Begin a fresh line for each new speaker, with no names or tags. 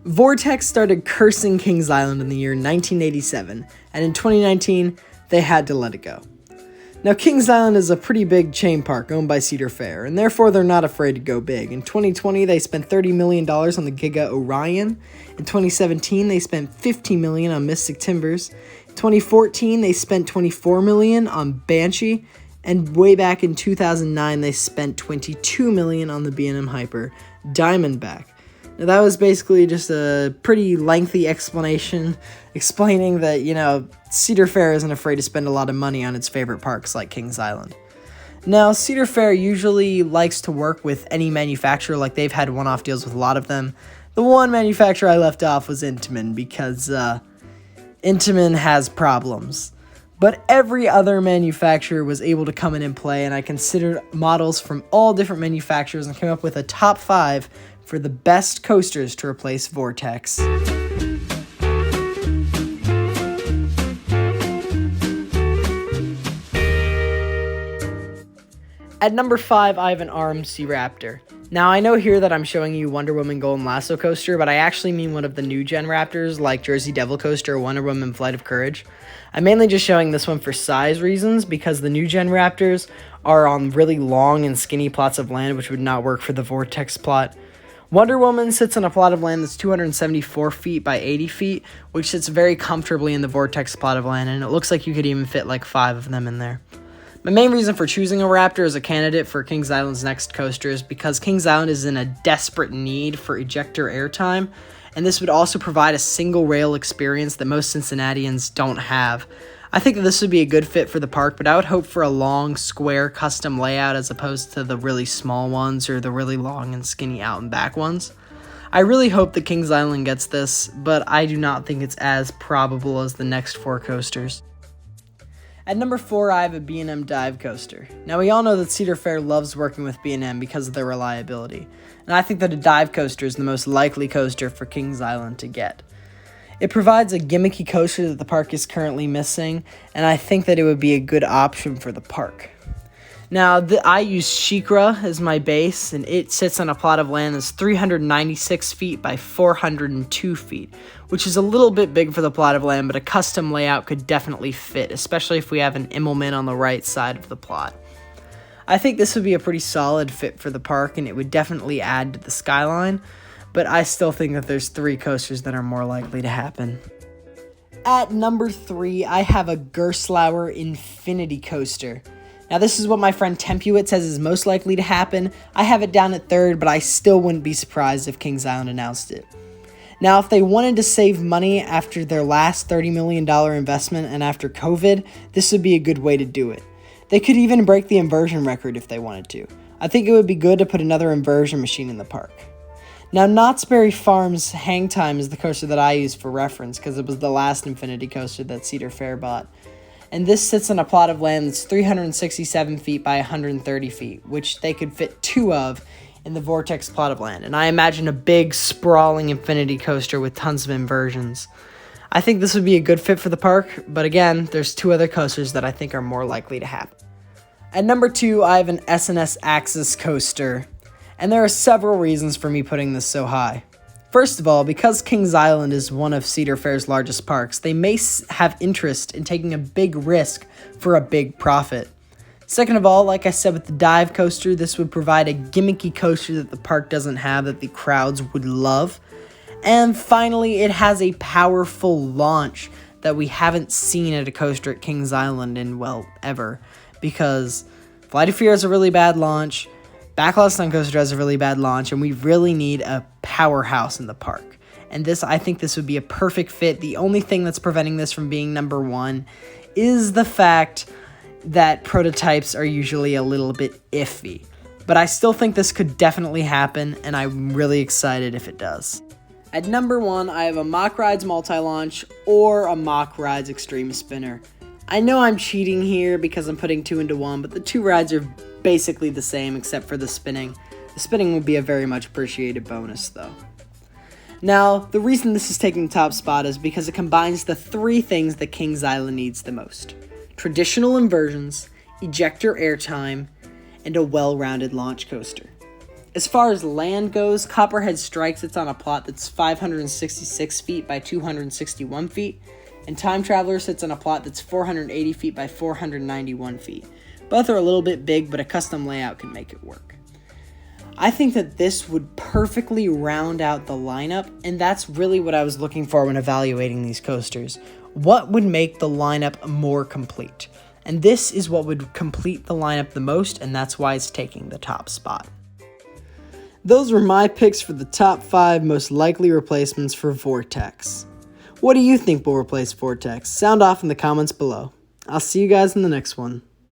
Vortex started cursing Kings Island in the year 1987, and in 2019, they had to let it go. Now, Kings Island is a pretty big chain park owned by Cedar Fair, and therefore they're not afraid to go big. In 2020, they spent $30 million on the Giga Orion. In 2017, they spent $15 million on Mystic Timbers. In 2014, they spent $24 million on Banshee. And way back in 2009, they spent $22 million on the B&M Hyper Diamondback. Now, that was basically just a pretty lengthy explanation explaining that, Cedar Fair isn't afraid to spend a lot of money on its favorite parks like Kings Island. Now, Cedar Fair usually likes to work with any manufacturer, like they've had one-off deals with a lot of them. The one manufacturer I left off was Intamin because Intamin has problems. But every other manufacturer was able to come in and play, and I considered models from all different manufacturers and came up with a top 5 for the best coasters to replace Vortex. At number 5, I have an RMC Raptor. Now, I know here that I'm showing you Wonder Woman Golden Lasso Coaster, but I actually mean one of the new gen Raptors, like Jersey Devil Coaster or Wonder Woman Flight of Courage. I'm mainly just showing this one for size reasons, because the new gen Raptors are on really long and skinny plots of land, which would not work for the Vortex plot. Wonder Woman sits on a plot of land that's 274 feet by 80 feet, which sits very comfortably in the Vortex plot of land, and it looks like you could even fit like 5 of them in there. My main reason for choosing a Raptor as a candidate for Kings Island's next coaster is because Kings Island is in a desperate need for ejector airtime, and this would also provide a single rail experience that most Cincinnatians don't have. I think that this would be a good fit for the park, but I would hope for a long, square, custom layout as opposed to the really small ones or the really long and skinny out and back ones. I really hope that Kings Island gets this, but I do not think it's as probable as the next 4 coasters. At number 4, I have a B&M dive coaster. Now, we all know that Cedar Fair loves working with B&M because of their reliability, and I think that a dive coaster is the most likely coaster for Kings Island to get. It provides a gimmicky coaster that the park is currently missing, and I think that it would be a good option for the park. Now, I use SheiKra as my base, and it sits on a plot of land that's 396 feet by 402 feet, which is a little bit big for the plot of land, but a custom layout could definitely fit, especially if we have an Immelman on the right side of the plot. I think this would be a pretty solid fit for the park, and it would definitely add to the skyline, but I still think that there's 3 coasters that are more likely to happen. At number 3, I have a Gerstlauer Infinity Coaster. Now, this is what my friend Tempuit says is most likely to happen. I have it down at 3rd, but I still wouldn't be surprised if Kings Island announced it. Now, if they wanted to save money after their last $30 million investment and after COVID, this would be a good way to do it. They could even break the inversion record if they wanted to. I think it would be good to put another inversion machine in the park. Now, Knott's Berry Farm's Hang Time is the coaster that I use for reference because it was the last Infinity coaster that Cedar Fair bought. And this sits on a plot of land that's 367 feet by 130 feet, which they could fit 2 of in the Vortex plot of land. And I imagine a big, sprawling Infinity coaster with tons of inversions. I think this would be a good fit for the park, but again, there's 2 other coasters that I think are more likely to happen. At number 2, I have an S&S Axis coaster, and there are several reasons for me putting this so high. First of all, because Kings Island is one of Cedar Fair's largest parks, they may have interest in taking a big risk for a big profit. Second of all, like I said with the dive coaster, this would provide a gimmicky coaster that the park doesn't have that the crowds would love. And finally, it has a powerful launch that we haven't seen at a coaster at Kings Island in, ever. Because Flight of Fear has a really bad launch, Backlot Stunt Coaster has a really bad launch, and we really need a powerhouse in the park. And I think this would be a perfect fit. The only thing that's preventing this from being number 1 is the fact that prototypes are usually a little bit iffy. But I still think this could definitely happen, and I'm really excited if it does. At number 1, I have a Mach Rides Multi-Launch or a Mach Rides Extreme Spinner. I know I'm cheating here because I'm putting 2 into 1, but the 2 rides are basically the same except for the spinning. The spinning would be a very much appreciated bonus, though. Now, the reason this is taking the top spot is because it combines the 3 things that Kings Island needs the most: traditional inversions, ejector airtime, and a well-rounded launch coaster. As far as land goes, Copperhead Strike sits on a plot that's 566 feet by 261 feet, and Time Traveler sits on a plot that's 480 feet by 491 feet. Both are a little bit big, but a custom layout can make it work. I think that this would perfectly round out the lineup, and that's really what I was looking for when evaluating these coasters. What would make the lineup more complete? And this is what would complete the lineup the most, and that's why it's taking the top spot. Those were my picks for the top 5 most likely replacements for Vortex. What do you think will replace Vortex? Sound off in the comments below. I'll see you guys in the next one.